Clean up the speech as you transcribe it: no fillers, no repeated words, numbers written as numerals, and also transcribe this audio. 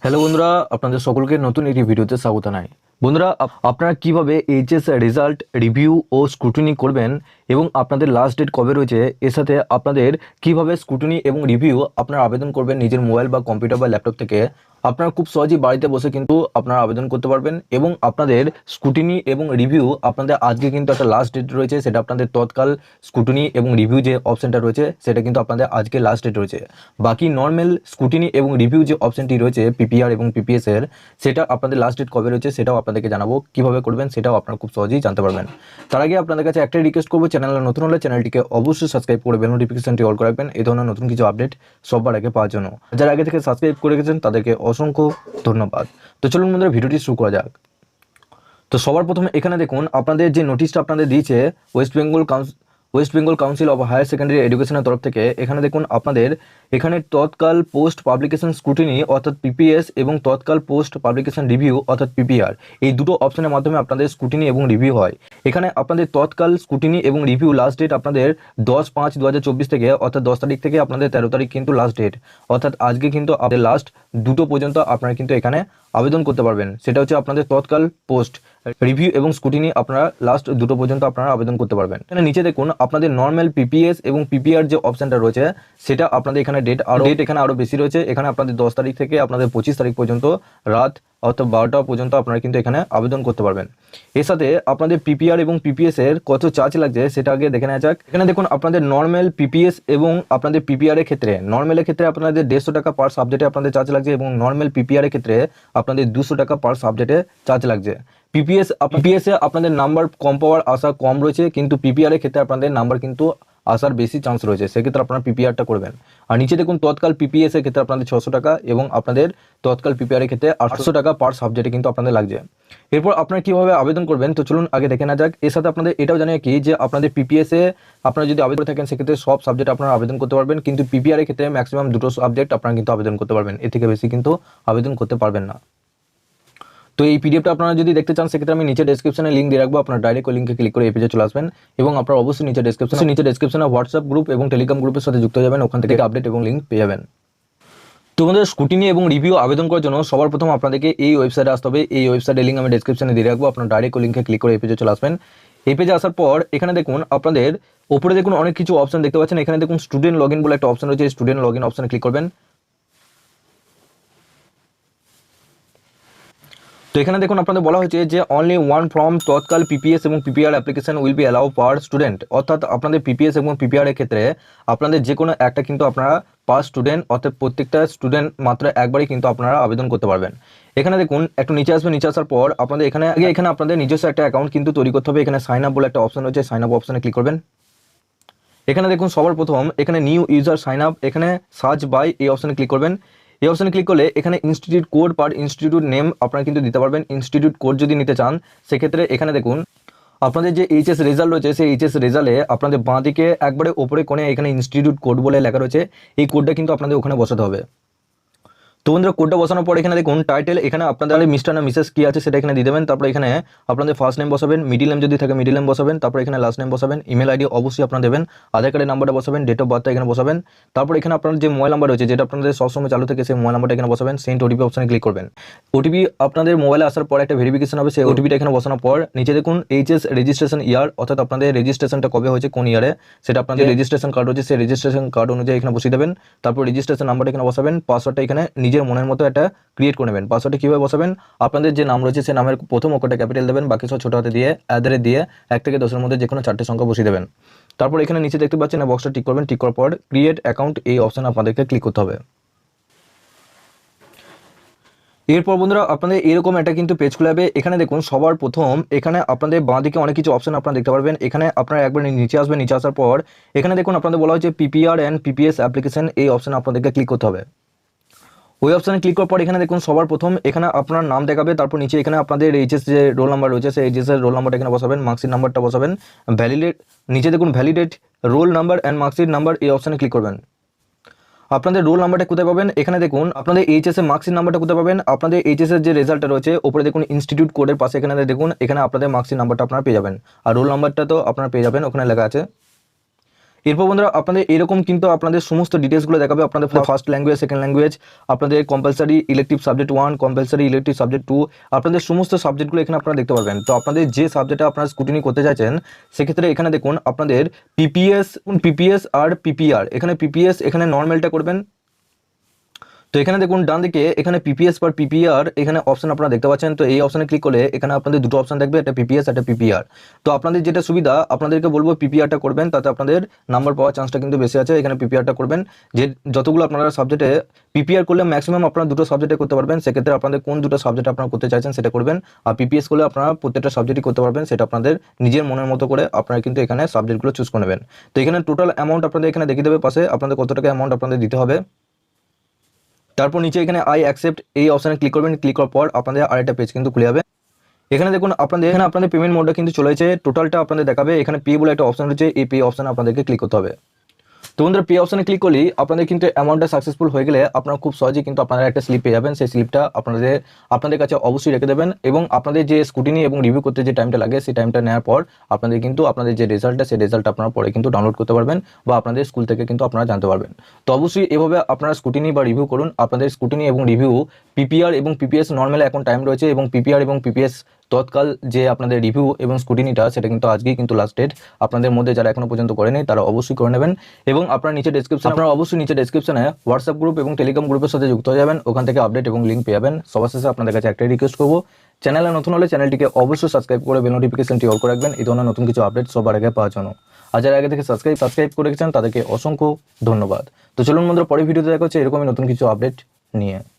Hello বন্ধুরা, আপনাদের সকলকে নতুন একটি ভিডিওতে স্বাগত জানাই। বন্ধুরা, আপনারা কিভাবে এইচএস রেজাল্ট রিভিউ ও স্ক্রুটিনি করবেন এবং আপনাদের লাস্ট ডেট কবে রয়েছে, এর সাথে আপনাদের কিভাবে স্ক্রুটিনি এবং রিভিউ আপনারা আবেদন করবেন নিজের মোবাইল বা কম্পিউটার বা ল্যাপটপ থেকে, আপনারা খুব সহজেই বাড়িতে বসে কিন্তু আপনারা আবেদন করতে পারবেন। এবং আপনাদের স্ক্রুটিনি এবং রিভিউ আপনাদের আজকে কিন্তু একটা লাস্ট ডেট রয়েছে, সেটা আপনাদের তৎকাল স্ক্রুটিনি এবং রিভিউ যে অপশনটা রয়েছে সেটা কিন্তু আপনাদের আজকে লাস্ট ডেট রয়েছে। বাকি নর্মাল স্ক্রুটিনি এবং রিভিউ যে অপশনটি রয়েছে পিপিআর এবং পিপিএস এর, সেটা আপনাদের লাস্ট ডেট কবে রয়েছে সেটাও আপনাদেরকে জানাবো। কিভাবে করবেন সেটাও আপনারা খুব সহজেই জানতে পারবেন। তার আগে আপনাদের কাছে একটাই রিকোয়েস্ট করবো, চ্যানেলে নতুন হলে চ্যানেলটিকে অবশ্যই সাবস্ক্রাইব করে বেল নোটিফিকেশনটি অল করে রাখবেন এই ধরনের নতুন কিছু আপডেট সবার আগে পাওয়ার জন্য। যারা আগে থেকে সাবস্ক্রাইব করে রেখেছেন তাদেরকে অসংখ্য ধন্যবাদ। তো চলুন বন্ধুরা, ভিডিওটি শুরু করা যাক। তো সবার প্রথমে এখানে দেখুন, আপনাদের যে নোটিশটা আপনাদের দিয়েছে West Bengal Council of Higher Secondary এডুকেশনের তরফ থেকে, এখানে দেখুন আপনাদের এখানে তৎকাল পোস্ট পাবলিকেশন স্ক্রুটিনি অর্থাৎ পিপিএস এবং তৎকাল পোস্ট পাবলিকেশন রিভিউ অর্থাৎ পিপিআর, এই দুটো অপশনের মাধ্যমে আপনাদের স্ক্রুটিনি এবং রিভিউ হয়। এখানে আপনাদের তৎকাল স্ক্রুটিনি এবং রিভিউ লাস্ট ডেট আপনাদের 10/5/2024 থেকে, অর্থাৎ 10 তারিখ থেকে আপনাদের 13 তারিখ কিন্তু লাস্ট ডেট, অর্থাৎ আজকে কিন্তু আপনাদের লাস্ট দুটো পর্যন্ত আপনারা কিন্তু এখানে আবেদন করতে পারবেন। সেটা হচ্ছে আপনাদের তৎকাল পোস্ট রিভিউ এবং স্ক্রুটিনি আপনারা লাস্ট দুটো পর্যন্ত আপনারা আবেদন করতে পারবেন। এখানে নিচে দেখুন আপনাদের নর্মাল পিপিএস এবং পিপিআর যে অপশনটা রয়েছে সেটা আপনাদের এখানে ডেট এখানে আরও বেশি রয়েছে। এখানে আপনাদের 10 তারিখ থেকে আপনাদের 25 তারিখ পর্যন্ত রাত অর্থাৎ 12টা পর্যন্ত আপনারা কিন্তু এখানে আবেদন করতে পারবেন। এর সাথে আপনাদের পিপিআর এবং পিপিএস এর কত চার্জ লাগছে সেটা আগে দেখে নেওয়া যাক। এখানে দেখুন আপনাদের নর্মাল পিপিএস এবং আপনাদের পিপিআর এর ক্ষেত্রে, নর্মালের ক্ষেত্রে আপনাদের 150 টাকা পার সাবজেক্টে আপনাদের চার্জ লাগছে এবং নর্মাল পিপিআর এর ক্ষেত্রে আপনাদের 200 টাকা পার সাবজেক্টে চার্জ লাগছে। পিপিএস এ আপনাদের নাম্বার কম পাওয়ার আশা কম রয়েছে, কিন্তু পিপিআর এর ক্ষেত্রে আপনাদের নাম্বার কিন্তু আসার বেশি চান্স রয়েছে, সেক্ষেত্রে আপনারা পিপিআরটা করবেন। আর নিচে দেখুন তৎকাল পিপিএস এর ক্ষেত্রে আপনাদের 600 টাকা এবং আপনাদের তৎকাল পিপিআর এর ক্ষেত্রে 800 টাকা পার সাবজেক্টে কিন্তু আপনাদের লাগছে। এরপর আপনারা কিভাবে আবেদন করবেন তো চলুন আগে দেখে না যাক। এর সাথে আপনাদের এটাও জানিয়ে কি যে আপনাদের পিপিএস এ আপনারা যদি আবেদন করে থাকেন সেক্ষেত্রে সব সাবজেক্ট আপনারা আবেদন করতে পারবেন, কিন্তু পিপিআর এর ক্ষেত্রে ম্যাক্সিমাম দুটো সাবজেক্ট আপনারা কিন্তু আবেদন করতে পারবেন, এর থেকে বেশি কিন্তু আবেদন করতে পারবেন না। তো এই পিডিএফটা আপনারা যদি দেখতে চান সেক্ষেত্রে আমি নিচে ডেসক্রিপশনে লিঙ্ক দিয়ে রাখবো, আপনারা ডাইরেক্ট ওই লিঙ্কে ক্লিক করে এই পেজে চলে আসবেন এবং আপনারা অবশ্যই নিচে ডেসক্রিপশনে হোয়াটসঅ্যাপ গ্রুপ এবং টেলিগ্রাম গ্রুপের সাথে যুক্ত হয়ে যাবেন, ওখান থেকে আপডেট এবং লিঙ্ক পেয়ে যাবেন। তো আমাদের স্ক্রুটিনি এবং রিভিউ আবেদন করার জন্য সবার প্রথম আপনাদেরকে এই ওয়েবসাইটে আসতে হবে। এই ওয়েবসাইটের লিঙ্ক আমি ডেসক্রিপশনে দিয়ে রাখবো, আপনারা ডাইরেক্ট ওই লিঙ্কে ক্লিক করে এই পেজে চলে আসবেন। এই পেজে আসার পর এখানে দেখুন আপনাদের ওপরে দেখুন অনেক কিছু অপশন দেখতে পাচ্ছেন। এখানে দেখুন স্টুডেন্ট লগ ইন বলে একটা অপশন রয়েছে, স্টুডেন্ট লগ ইন অপশনে ক্লিক করবেন। তো এখানে দেখুন আপনাদের বলা হয়েছে যে only one from Tatkal PPS এবং PPR application will be allow per student, অর্থাৎ আপনাদের পিপিএস এবং পিপিআর এর ক্ষেত্রে আপনাদের যে কোনো একটা কিন্তু আপনারা পার স্টুডেন্ট, অর্থাৎ প্রত্যেকটা স্টুডেন্ট মাত্র একবারই কিন্তু আপনারা আবেদন করতে পারবেন। এখানে দেখুন একটু নিচে আসবেন, নিচে আসার পর আপনাদের এখানে আপনাদের নিজস্ব একটা অ্যাকাউন্ট কিন্তু তৈরি করতে হবে। এখানে সাইন আপ বলে একটা অপশন রয়েছে, সাইন আপ অপশনে ক্লিক করবেন। এখানে দেখুন সবার প্রথম এখানে নিউ ইউজার সাইন আপ, এখানে সার্চ বাই এই অপশনে ক্লিক করবেন। এই অপশনে ক্লিক করলে এখানে ইনস্টিটিউট কোড পার ইনস্টিটিউট নেম আপনারা কিন্তু দিতে পারবেন। ইনস্টিটিউট কোড যদি নিতে চান সেক্ষেত্রে এখানে দেখুন আপনাদের যে এইচএস রেজাল্ট রয়েছে সেই এইচএস রেজাল্টে আপনাদের বাঁ দিকে একবারে ওপরে কোণে এখানে ইনস্টিটিউট কোড বলে লেখা রয়েছে, এই কোডটা কিন্তু আপনাদের ওখানে বসাতে হবে। তো বন্ধুরা কোডটা বসানোর পর এখানে দেখুন টাইটেল, এখানে আপনাদের মিস্টার না মিসেস কি আছে সেটা এখানে দিয়ে দেবেন। তারপর এখানে আপনাদের ফার্স্ট নেম বসাবেন, মিডিল নেম যদি থাকে মিডিল নেম বসাবেন, তারপর এখানে লাস্ট নেম বসাবেন, ইমেল আইডি অবশ্যই আপনারা দেবেন, আধার কার্ডের নাম্বারটা বসাবেন, ডেট অফ বার্থটা এখানে বসাবেন। তারপর এখানে আপনার যে মোবাইল নাম্বার রয়েছে যেটা আপনাদের সবসময় চালু থাকে সেই মোবাইল নাম্বারটা এখানে বসাবেন। সেন্ড ওটিপি অপশনে ক্লিক করবেন। ওটিপি আপনাদের মোবাইলে আসার পর একটা ভেরিফিকেশন হবে, সেই ওটিপিটা এখানে বসানোর পর নিচে দেখুন এইচএস রেজিস্ট্রেশন ইয়ার, অর্থাৎ আপনাদের রেজিস্ট্রেশনটা কবে হয়েছে কোন ইয়ারে সেটা আপনাদের রেজিস্ট্রেশন কার্ড রয়েছে সেই রেজিস্ট্রেশন কার্ড অনুযায়ী এখানে বসিয়ে দেবেন। তারপর রেজিস্ট্রেশন নাম্বারটা এখানে বসাবেন, পাসওয়ার্ডটা এখানে নিজের মনের মতো একটা ক্রিয়েট করে নেবেন। পাসওয়ার্ডটা কীভাবে বসাবেন, আপনাদের যে নাম রয়েছে সেই নামের প্রথম অক্ষরটা ক্যাপিটাল দেবেন, বাকি সব ছোটো হাতে দিয়ে দিয়ে 1 থেকে 10-এর মধ্যে যে কোনো 4টে সংখ্যা বসিয়ে দেবেন। তারপর এখানে নিচে দেখতে পাচ্ছেন এই বক্সটা টিক করবেন, টিক করার পর ক্রিয়েট অ্যাকাউন্ট এই অপশানে আপনাদেরকে ক্লিক করতে হবে। এরপর বন্ধুরা আপনাদের এরকম একটা কিন্তু পেজ খুলে যাবে। এখানে দেখুন সবার প্রথম এখানে আপনাদের বাঁ দিকে অনেক কিছু অপশন আপনারা দেখতে পারবেন। এখানে আপনারা একবার নিচে আসবেন, নিচে আসার পর এখানে দেখুন আপনাদের বলা হয়েছে পিপিআর অ্যান্ড পিপিএস অ্যাপ্লিকেশন, এই অপশানে আপনাদেরকে ক্লিক করতে হবে। ওই অপশানে ক্লিক করার পর এখানে দেখুন সবার প্রথম এখানে আপনার নাম দেখাবে, তারপর নিচে এখানে আপনাদের এইচএস যে রোল নাম্বার রয়েছে সেই এইচএসের রোল নাম্বারটা এখানে বসাবেন, মার্কশিট নাম্বারটা বসাবেন, ভ্যালিডেট নিচে দেখুন validate roll number and marksheet number এই অপশানে ক্লিক করবেন। আপনাদের রোল নাম্বারটা কোথায় পাবেন, এখানে দেখুন আপনাদের এইচএস এর মার্কশিট নাম্বারটা কোথায় পাবেন, আপনাদের এইচএস এর যে রেজাল্টটা রয়েছে উপরে দেখুন ইনস্টিটিউট কোডের পাশে এখানে দেখুন এখানে আপনাদের মার্কশিট নাম্বারটা আপনারা পেয়ে যাবেন, আর রোল নাম্বারটা তো আপনারা পেয়ে যাবেন ওখানে লেখা আছে। এরপর বন্ধুরা আপনাদের এরকম কিন্তু আপনাদের সমস্ত ডিটেলসগুলো দেখাবে, আপনাদের ফার্স্ট ল্যাঙ্গুয়েজ, সেকেন্ড ল্যাঙ্গুয়েজ, আপনাদের compulsory elective subject 1, compulsory elective subject 2, আপনাদের সমস্ত সাবজেক্টগুলো এখানে আপনারা দেখতে পারবেন। তো আপনাদের যে সাবজেক্টে আপনারা স্কুটিনি করতে চাইছেন সেক্ষেত্রে এখানে দেখুন আপনাদের পিপিএস আর পিপিআর, এখানে পিপিএস এখানে নর্মালটা করবেন। তো এখানে দেখুন ডান দিকে এখানে পিপিএস পার পিপিআর এখানে অপশন আপনারা দেখতে পাচ্ছেন। তো এই অপশনে ক্লিক করলে এখানে আপনাদের দুটো অপশন থাকবে, একটা পিপিএস একটা পিপিআর। তো আপনাদের যেটা সুবিধা আপনাদেরকে বলবো পিপিআরটা করবেন, তাতে আপনাদের নাম্বার পাওয়ার চান্সটা কিন্তু বেশি আছে। এখানে পিপিআরটা করবেন, যে যতগুলো আপনারা সাবজেক্টে পিপিআর করলে ম্যাক্সিমাম আপনারা দুটো সাবজেক্টে করতে পারবেন, সেক্ষেত্রে আপনাদের কোন দুটো সাবজেক্ট আপনারা করতে চাইছেন সেটা করবেন। আর পিপিএস করলে আপনারা প্রত্যেকটা সাবজেক্টই করতে পারবেন, সেটা আপনাদের নিজের মনের মতো করে আপনারা কিন্তু এখানে সাবজেক্টগুলো চুজ করে নেবেন। তো এখানে টোটাল অ্যামাউন্ট আপনাদের এখানে দেখিয়ে দেবে পাশে আপনাদের কত টাকা অ্যামাউন্ট আপনাদের দিতে হবে। তারপর নিচে এখানে আই অ্যাকসেপ্ট এই অপশনে ক্লিক করবেন, ক্লিক করার পর আপনাদের আরেকটা পেজ কিন্তু খুলে যাবে। এখানে দেখুন আপনাদের পেমেন্ট মোডটা কিন্তু চলে এসেছে, টোটালটা আপনাদের দেখাবে। এখানে পে বলে একটা অপশন রয়েছে, এই পে অপশনে আপনাদেরকে ক্লিক করতে হবে। তো বন্ধুরা পে অপশনে ক্লিক করলেই আপনাদের কিন্তু অ্যামাউন্টটা সাকসেসফুল হয়ে গেলে আপনারা খুব সহজেই কিন্তু আপনারা একটা স্লিপ পেয়ে যাবেন। সেই স্লিপটা আপনাদের কাছে অবশ্যই রেখে দেবেন, এবং আপনাদের যে স্কুটিনি এবং রিভিউ করতে যে টাইমটা লাগে সেই টাইমটা নেওয়ার পর আপনাদের কিন্তু আপনাদের যে রেজাল্টটা সেই রেজাল্ট আপনারা পরে কিন্তু ডাউনলোড করতে পারবেন, বা আপনাদের স্কুল থেকে কিন্তু আপনারা জানতে পারবেন। তো অবশ্যই এভাবে আপনারা স্কুটিনি বা রিভিউ করুন। আপনাদের স্কুটিনি এবং রিভিউ পিপিআর এবং পিপিএস নর্মালি এখন টাইম রয়েছে, এবং পিপিআর এবং পিপিএস তৎকাল যে আপনাদের রিভিউ এবং স্কুটিনিটা সেটা কিন্তু আজকেই কিন্তু লাস্ট ডেট। আপনাদের মধ্যে যারা এখনো পর্যন্ত করেনি তারা অবশ্যই করে নেবেন, এবং আপনারা অবশ্যই নিচে ডেসক্রিপশনে হোয়াটসঅ্যাপ গ্রুপ এবং টেলিগ্রাম গ্রুপের সাথে যুক্ত হয়ে যাবেন, ওখান থেকে আপডেট এবং লিঙ্ক পেয়ে যাবেন। সবার শেষে আপনাদের কাছে একটাই রিকোয়েস্ট করবো, চ্যানেলে নতুন হলে চ্যানেলটিকে অবশ্যই সাবস্ক্রাইব করে বেল নোটিফিকেশনটি অল করে রাখবেন, এই ধরনের নতুন কিছু আপডেট সবার আগে পাওয়ার জন্য। আর যারা আগে থেকে সাবস্ক্রাইব করে রেখেছেন তাদেরকে অসংখ্য ধন্যবাদ। তো চলুন বন্ধুরা পরের ভিডিওতে দেখা হচ্ছে এরকমই নতুন কিছু আপডেট নিয়ে।